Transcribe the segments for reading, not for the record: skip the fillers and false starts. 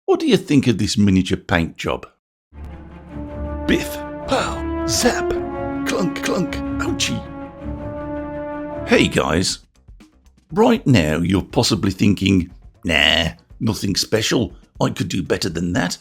What do you think of this miniature paint job? Biff, pow, zap, clunk, clunk, ouchie. Hey guys, right now you're possibly thinking, nah, nothing special, I could do better than that.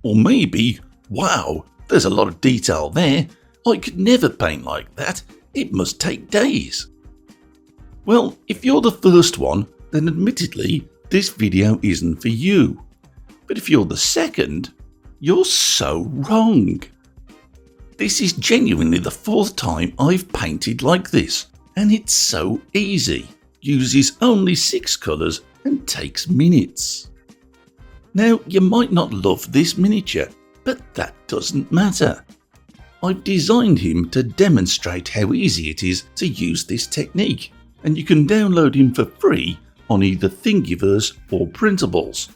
Or maybe, wow, there's a lot of detail there, I could never paint like that, it must take days. Well, if you're the first one, then admittedly, this video isn't for you. But if you're the second, you're so wrong. This is genuinely the fourth time I've painted like this, and it's so easy. Uses only 6 colours and takes minutes. Now, you might not love this miniature, but that doesn't matter. I've designed him to demonstrate how easy it is to use this technique, and you can download him for free on either Thingiverse or Printables.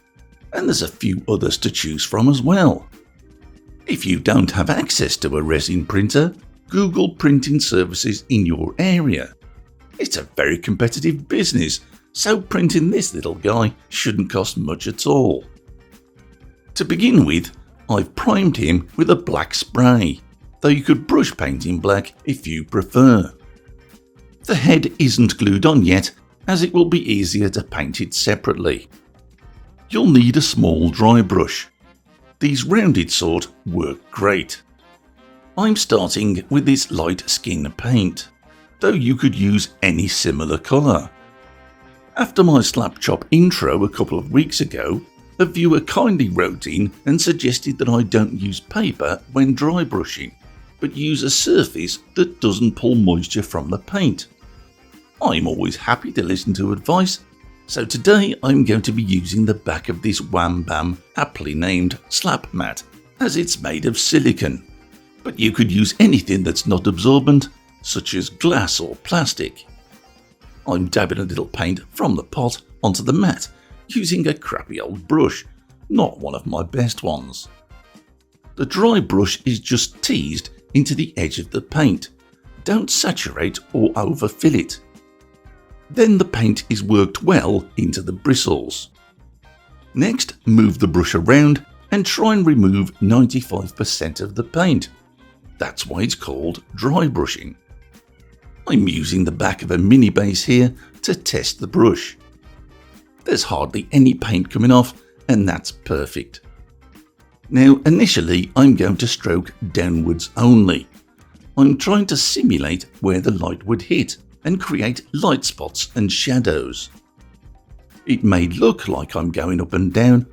And there's a few others to choose from as well. If you don't have access to a resin printer, Google printing services in your area. It's a very competitive business, so printing this little guy shouldn't cost much at all. To begin with, I've primed him with a black spray, though you could brush paint in black if you prefer. The head isn't glued on yet, as it will be easier to paint it separately. You'll need a small dry brush. These rounded sort work great. I'm starting with this light skin paint, though you could use any similar colour. After my Slapchop intro a couple of weeks ago, a viewer kindly wrote in and suggested that I don't use paper when dry brushing, but use a surface that doesn't pull moisture from the paint. I'm always happy to listen to advice, so today I'm going to be using the back of this Wham Bam aptly named Slap Mat, as it's made of silicone. But you could use anything that's not absorbent, such as glass or plastic. I'm dabbing a little paint from the pot onto the mat, using a crappy old brush, not one of my best ones. The dry brush is just teased into the edge of the paint. Don't saturate or overfill it. Then the paint is worked well into the bristles. Next, move the brush around and try and remove 95% of the paint. That's why it's called dry brushing. I'm using the back of a mini base here to test the brush. There's hardly any paint coming off, and that's perfect. Now, initially, I'm going to stroke downwards only. I'm trying to simulate where the light would hit and create light spots and shadows. It may look like I'm going up and down,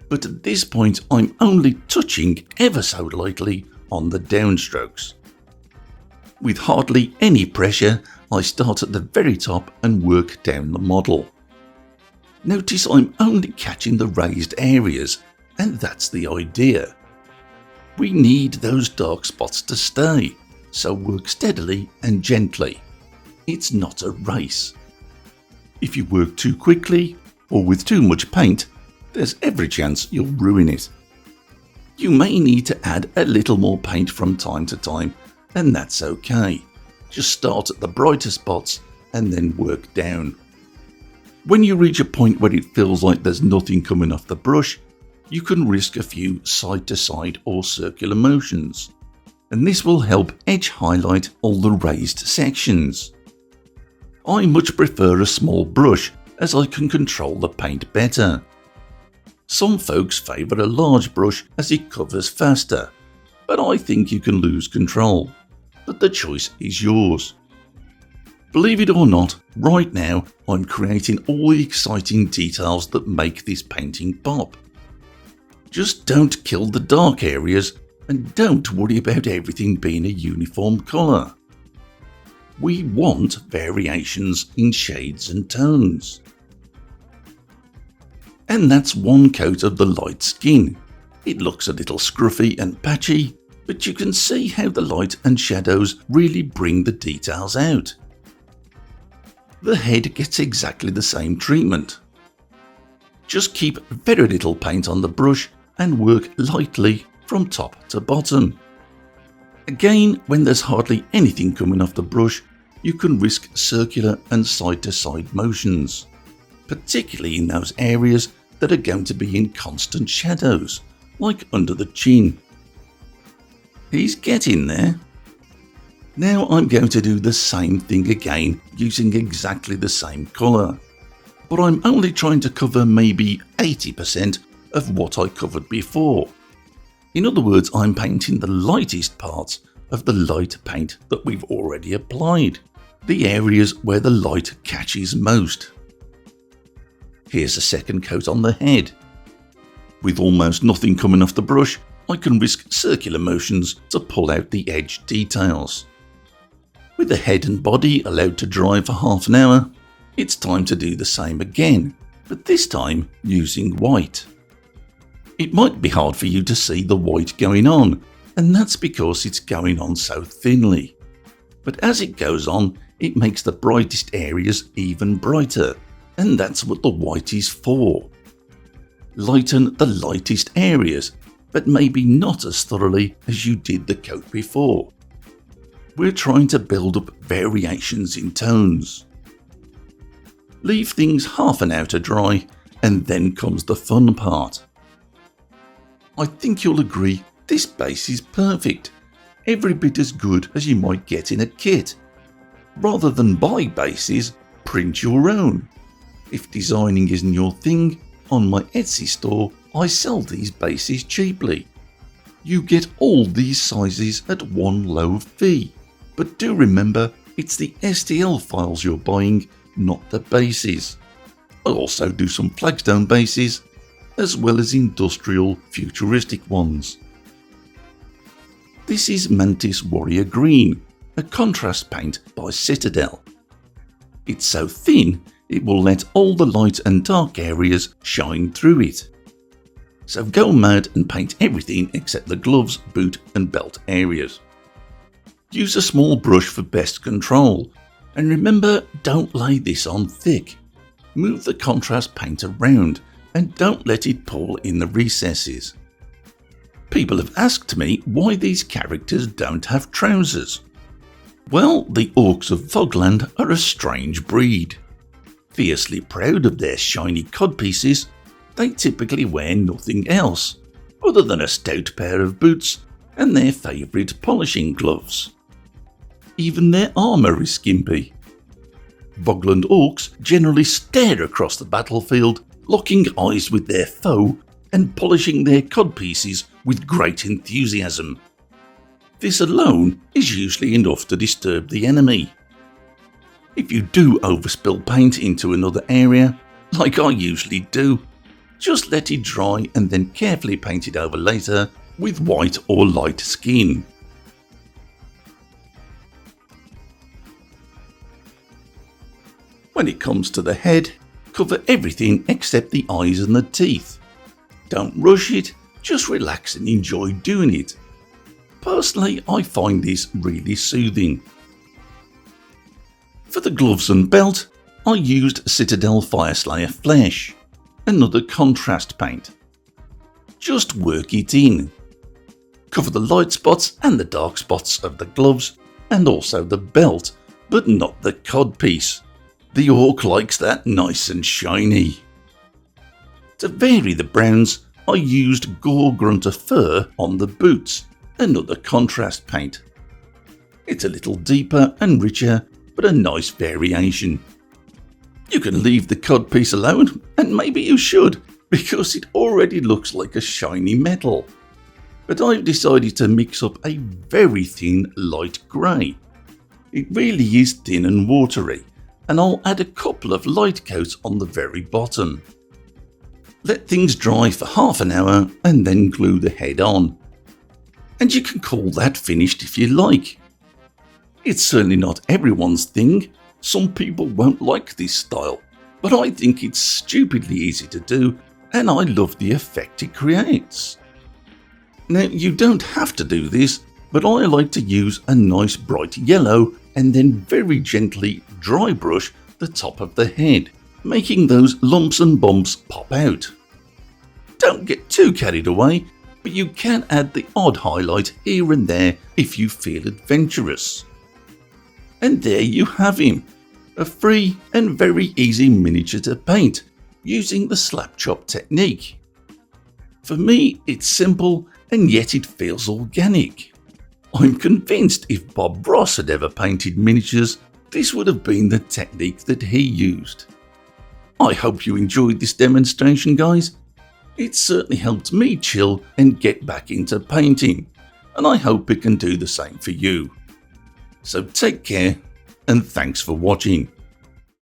but at this point I'm only touching ever so lightly on the downstrokes. With hardly any pressure, I start at the very top and work down the model. Notice I'm only catching the raised areas, and that's the idea. We need those dark spots to stay, so work steadily and gently. It's not a race. If you work too quickly or with too much paint, there's every chance you'll ruin it. You may need to add a little more paint from time to time, and that's okay. Just start at the brighter spots and then work down. When you reach a point where it feels like there's nothing coming off the brush, you can risk a few side-to-side or circular motions, and this will help edge highlight all the raised sections. I much prefer a small brush as I can control the paint better. Some folks favour a large brush as it covers faster, but I think you can lose control. But the choice is yours. Believe it or not, right now I'm creating all the exciting details that make this painting pop. Just don't kill the dark areas and don't worry about everything being a uniform colour. We want variations in shades and tones. And that's one coat of the light skin. It looks a little scruffy and patchy, but you can see how the light and shadows really bring the details out. The head gets exactly the same treatment. Just keep very little paint on the brush and work lightly from top to bottom. Again, when there's hardly anything coming off the brush, you can risk circular and side-to-side motions, particularly in those areas that are going to be in constant shadows, like under the chin. He's getting there. Now I'm going to do the same thing again using exactly the same colour, but I'm only trying to cover maybe 80% of what I covered before. In other words, I'm painting the lightest parts of the light paint that we've already applied, the areas where the light catches most. Here's a second coat on the head. With almost nothing coming off the brush, I can risk circular motions to pull out the edge details. With the head and body allowed to dry for half an hour, it's time to do the same again, but this time using white. It might be hard for you to see the white going on, and that's because it's going on so thinly. But as it goes on, it makes the brightest areas even brighter, and that's what the white is for. Lighten the lightest areas, but maybe not as thoroughly as you did the coat before. We're trying to build up variations in tones. Leave things half an hour to dry, and then comes the fun part. I think you'll agree this base is perfect, every bit as good as you might get in a kit. Rather than buy bases, print your own. If designing isn't your thing, on my Etsy store I sell these bases cheaply. You get all these sizes at one low fee, but do remember it's the STL files you're buying, not the bases. I also do some flagstone bases, as well as industrial futuristic ones. This is Mantis Warrior Green, a contrast paint by Citadel. It's so thin it will let all the light and dark areas shine through it. So go mad and paint everything except the gloves, boot and belt areas. Use a small brush for best control, and remember, don't lay this on thick. Move the contrast paint around and don't let it pull in the recesses. People have asked me why these characters don't have trousers. Well, the orcs of Fogland are a strange breed. Fiercely proud of their shiny codpieces, they typically wear nothing else other than a stout pair of boots and their favourite polishing gloves. Even their armour is skimpy. Bogland orcs generally stare across the battlefield, locking eyes with their foe and polishing their codpieces with great enthusiasm. This alone is usually enough to disturb the enemy. If you do overspill paint into another area, like I usually do, just let it dry and then carefully paint it over later with white or light skin. When it comes to the head, cover everything except the eyes and the teeth. Don't rush it, just relax and enjoy doing it. Personally, I find this really soothing. For the gloves and belt, I used Citadel Fireslayer Flesh, another contrast paint. Just work it in. Cover the light spots and the dark spots of the gloves and also the belt, but not the codpiece. The orc likes that nice and shiny. To vary the browns, I used Gore Grunter Fur on the boots, another contrast paint. It's a little deeper and richer, but a nice variation. You can leave the codpiece alone, and maybe you should, because it already looks like a shiny metal. But I've decided to mix up a very thin light grey. It really is thin and watery, and I'll add a couple of light coats on the very bottom. Let things dry for half an hour and then glue the head on. And you can call that finished if you like. It's certainly not everyone's thing. Some people won't like this style, but I think it's stupidly easy to do and I love the effect it creates. Now, you don't have to do this, but I like to use a nice bright yellow and then very gently dry brush the top of the head, making those lumps and bumps pop out. Don't get too carried away, but you can add the odd highlight here and there if you feel adventurous. And there you have him, a free and very easy miniature to paint, using the Slapchop technique. For me, it's simple and yet it feels organic. I'm convinced if Bob Ross had ever painted miniatures, this would have been the technique that he used. I hope you enjoyed this demonstration, guys. It certainly helped me chill and get back into painting, and I hope it can do the same for you. So take care, and thanks for watching.